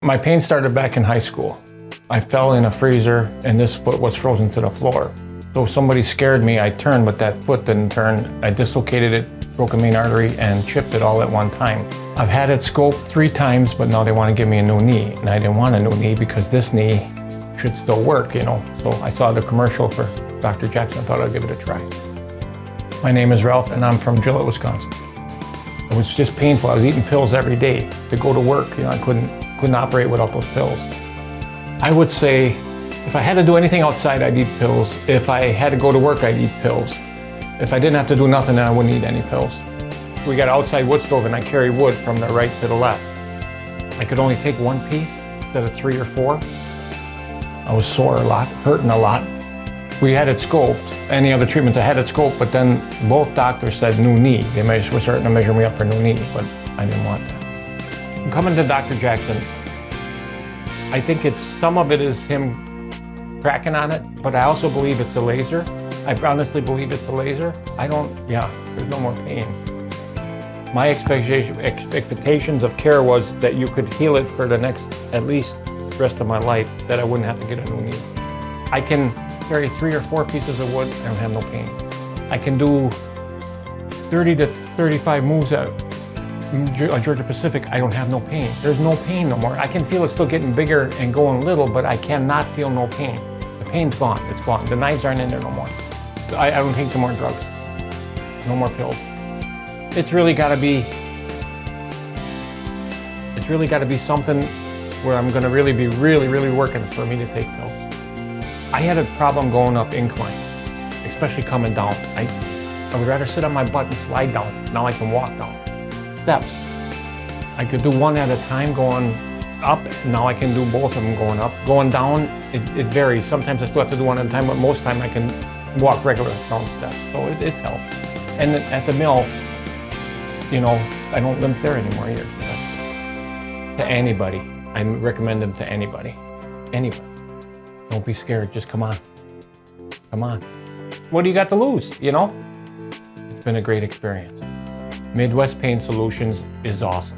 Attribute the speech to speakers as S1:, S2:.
S1: My pain started back in high school. I fell in a freezer and this foot was frozen to the floor. So somebody scared me, I turned, but that foot didn't turn. I dislocated it, broke a main artery, and chipped it all at one time. I've had it scoped 3 times, but now they want to give me a new knee. And I didn't want a new knee because this knee should still work, you know. So I saw the commercial for Dr. Jackson, thought I'd give it a try. My name is Ralph and I'm from Gillette, Wisconsin. It was just painful. I was eating pills every day to go to work. You know, I couldn't operate without those pills. I would say if I had to do anything outside, I'd eat pills. If I had to go to work, I'd eat pills. If I didn't have to do nothing, then I wouldn't eat any pills. We got an outside wood stove and I carry wood from the right to the left. I could only take 1 piece instead of 3 or 4. I was sore a lot, hurting a lot. We had it scoped. Any other treatments, I had it scoped, but then both doctors said new knee. They were starting to measure me up for new knee, but I didn't want that. I'm coming to Dr. Jackson. I think some of it is him cracking on it, but I also believe it's a laser. I honestly believe it's a laser. There's no more pain. My expectations of care was that you could heal it for the next, at least, rest of my life, that I wouldn't have to get a new knee. I can carry 3 or 4 pieces of wood, I don't have no pain. I can do 30 to 35 moves at Georgia Pacific, I don't have no pain. There's no pain no more. I can feel it still getting bigger and going little, but I cannot feel no pain. The pain's gone, it's gone. The knives aren't in there no more. I don't take no more drugs, no more pills. It's really gotta be something where I'm gonna really be really working for me to take pills. I had a problem going up incline, especially coming down. I would rather sit on my butt and slide down. Now I can walk down. Steps. I could do one at a time going up. Now I can do both of them going up. Going down, it varies. Sometimes I still have to do one at a time, but most time I can walk regular down steps. So it's helped. And at the mill, you know, I don't limp there anymore either. To anybody, I recommend them to anybody. Anybody. Don't be scared, just come on. Come on. What do you got to lose, you know? It's been a great experience. Midwest Pain Solutions is awesome.